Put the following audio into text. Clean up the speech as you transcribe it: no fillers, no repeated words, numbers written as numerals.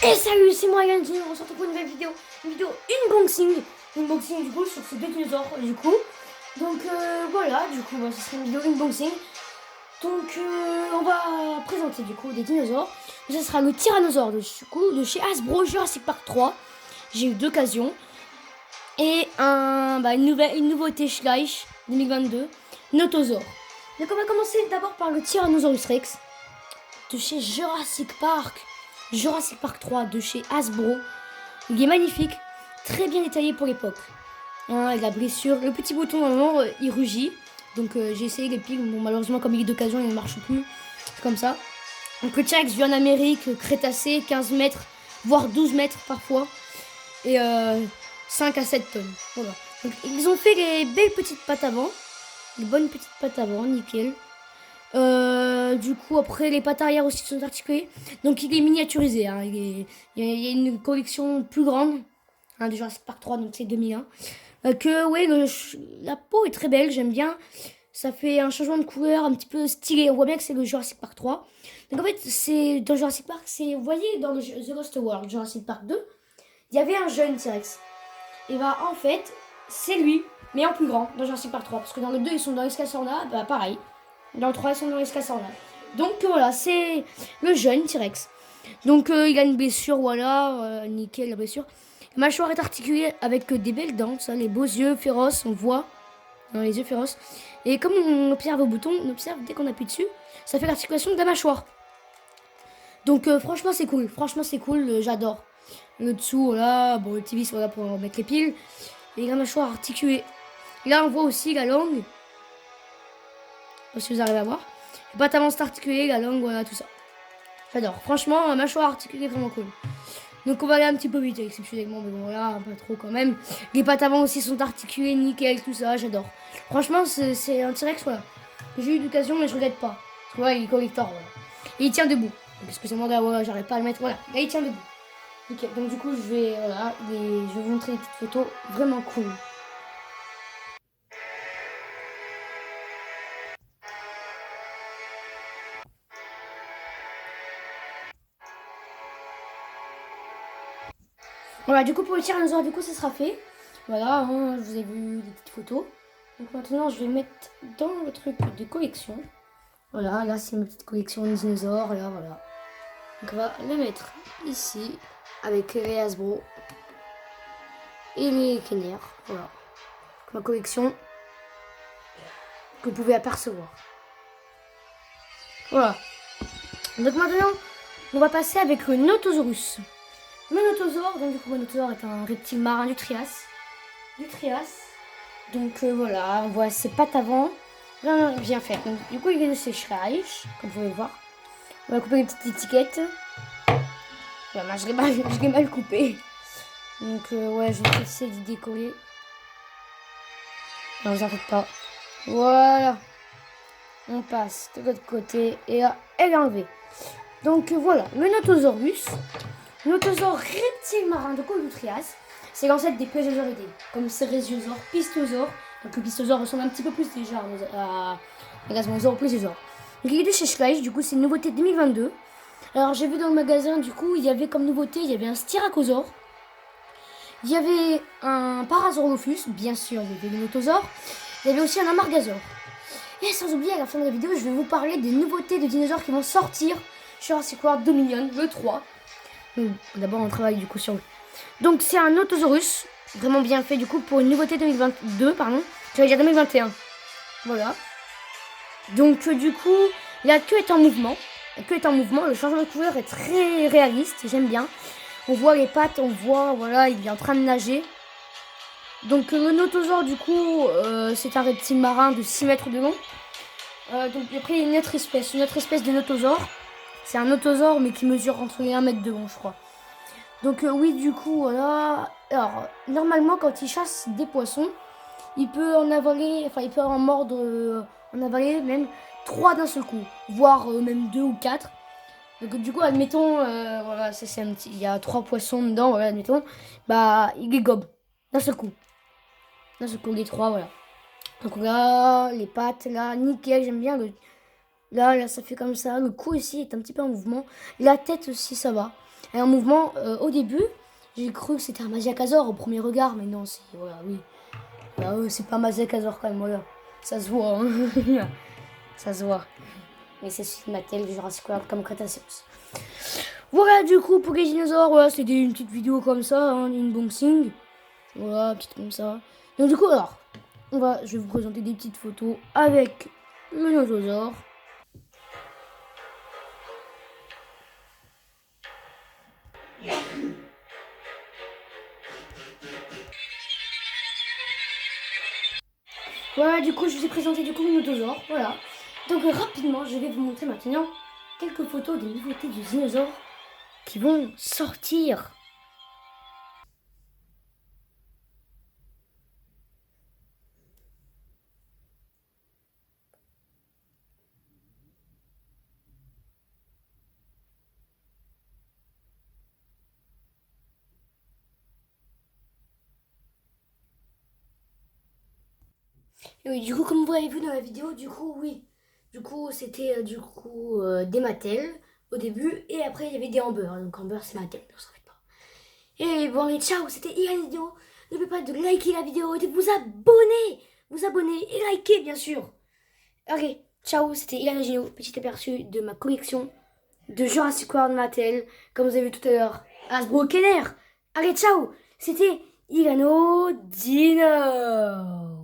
Et salut, c'est moi Yann, on se retrouve pour une nouvelle vidéo, unboxing, du coup sur ces deux dinosaures du coup. Donc voilà, du coup ce sera une vidéo unboxing. Donc on va présenter du coup des dinosaures. Ça sera le tyrannosaure de chez Hasbro Jurassic Park 3. J'ai eu d'occasion. Et une nouveauté Schleich 2022, Notosaure. Donc on va commencer d'abord par le Tyrannosaurus Rex de chez Jurassic Park 3 de chez Hasbro. Il est magnifique, très bien détaillé pour l'époque. Hein, la blessure, le petit bouton normalement il rugit. Donc j'ai essayé les piles, bon malheureusement comme il est d'occasion il ne marche plus. C'est comme ça. Donc le T-Rex vit en Amérique, Crétacé, 15 mètres, voire 12 mètres parfois. Et 5 à 7 tonnes. Voilà. Donc, ils ont fait les belles petites pattes avant. Les bonnes petites pattes avant, nickel. Du coup, après, les pattes arrière aussi sont articulées. Donc, il est miniaturisé. Hein. Il y a une collection plus grande hein, de Jurassic Park 3, donc c'est 2001. La peau est très belle, j'aime bien. Ça fait un changement de couleur un petit peu stylé. On voit bien que c'est le Jurassic Park 3. Donc, en fait, c'est dans Jurassic Park, vous voyez, dans The Lost World, Jurassic Park 2, il y avait un jeune T-Rex. Et bah, en fait, c'est lui, mais en plus grand, dans Jurassic Park 3. Parce que dans le 2, ils sont dans l'escassorna, bah pareil. Dans le 3, ils sont dans l'escassorna. Donc voilà, c'est le jeune T-Rex. Donc il a une blessure, voilà, nickel la blessure. La mâchoire est articulée avec des belles dents, ça, les beaux yeux féroces, on voit dans les yeux féroces. Et comme on observe au bouton, on observe dès qu'on appuie dessus, ça fait l'articulation de la mâchoire. Donc franchement c'est cool, j'adore. Le dessous, voilà, bon le petit vis voilà, pour mettre les piles. Et la mâchoire articulée. Et là on voit aussi la langue. Si vous arrivez à voir. Les pattes avant articulées, la langue, voilà tout ça. J'adore. Franchement, la mâchoire articulée vraiment cool. Donc on va aller un petit peu vite exceptionnellement, mais bon voilà, pas trop quand même. Les pattes avant aussi sont articulées, nickel, tout ça, j'adore. Franchement, c'est un T-Rex, voilà. J'ai eu l'occasion, mais je regrette pas. Parce que voilà, il est collector, voilà. Et il tient debout. Excusez-moi, gars, voilà, j'arrive pas à le mettre, voilà. Là, il tient debout. Nickel. Donc du coup, je vais vous montrer des petites photos vraiment cool. Voilà, du coup, pour le tyrannosaure, du coup, ça sera fait. Voilà, hein, je vous ai vu des petites photos. Donc maintenant, je vais mettre dans le truc de collection. Voilà, là, c'est ma petite collection de dinosaures. Là, voilà. Donc on va le mettre ici, avec les Hasbro et les Kenner. Voilà. Ma collection que vous pouvez apercevoir. Voilà. Donc maintenant, on va passer avec le Notosaurus. Le Notosaure, donc du coup, le Notosaure est un reptile marin du Trias. Donc voilà, on voit ses pattes avant. Bien fait. Donc, du coup, il est de sécheresse, comme vous pouvez voir. On va couper les petites étiquettes. Voilà, je l'ai mal coupé. Donc ouais, je vais essayer de décoller. Non, vous en faites pas. Voilà. On passe de l'autre côté et là, elle est enlevée. Donc voilà, le Notosaurus. Notosaure reptile marin de col du Trias. C'est l'ancêtre des Plesiosauridae, comme Cérésiosaure, Pistosaure. Donc le Pistosaure ressemble un petit peu plus déjà à Megasaure ou Plesiosaure. Donc il est de chez Schleich, du coup c'est une nouveauté 2022. Alors j'ai vu dans le magasin, du coup, il y avait comme nouveauté, il y avait un Styracosaure. Il y avait un Parasaurolophus, bien sûr, il y avait le Notosaure. Il y avait aussi un Amargasaure. Et sans oublier, à la fin de la vidéo, je vais vous parler des nouveautés de dinosaures qui vont sortir sur Jurassic World Dominion, le 3. D'abord, on travaille du coup sur lui. Donc, c'est un Notosaurus, vraiment bien fait du coup pour une nouveauté 2022, pardon. J'allais dire 2021. Voilà. Donc, du coup, la queue est en mouvement. Le changement de couleur est très réaliste, j'aime bien. On voit les pattes, on voit, voilà, il est en train de nager. Donc le Notosaure du coup c'est un reptile marin de 6 mètres de long. Donc après il y a une autre espèce de Notosaure. C'est un Notosaure mais qui mesure entre 1 mètre de long je crois. Donc oui du coup voilà. Alors normalement quand il chasse des poissons, il peut en avaler, enfin il peut en mordre, en avaler même 3 d'un seul coup. Voire même 2 ou 4. Donc du coup admettons, voilà c'est un petit, il y a 3 poissons dedans, voilà admettons. Bah il les gobe d'un seul coup. Là, je cours les trois, voilà. Donc là, les pattes, là, nickel, j'aime bien. Là, ça fait comme ça. Le cou ici est un petit peu en mouvement. La tête aussi, ça va. Et un mouvement, au début, j'ai cru que c'était un Magiakazor au premier regard, mais non, c'est, voilà, oui. C'est pas un Magiakazor quand même, voilà. Ça se voit, hein. Ça se voit. Mais c'est celui de Mattel, Jurassic World comme Cretaceous. Voilà, du coup, pour les dinosaures, voilà, c'était une petite vidéo comme ça, hein, unboxing. Voilà, petite comme ça. Donc, du coup, alors, je vais vous présenter des petites photos avec le notosaure. Voilà, du coup, je vous ai présenté du coup le notosaure. Voilà. Donc, rapidement, je vais vous montrer maintenant quelques photos des nouveautés du dinosaure qui vont sortir. Et oui, du coup, comme vous avez vu dans la vidéo, du coup, oui. Du coup, c'était des Mattel au début, et après, il y avait des Amber. Donc, Amber, c'est Mattel, ne vous en faites pas. Et bon, et ciao, c'était Ilan vidéo. N'oubliez pas de liker la vidéo et de vous abonner. Vous abonner et liker, bien sûr. Ok, ciao, c'était Ilan Gino, petit aperçu de ma collection de Jurassic World Mattel, comme vous avez vu tout à l'heure, Hasbro Kenner. Allez, ciao, c'était Ilano Dino.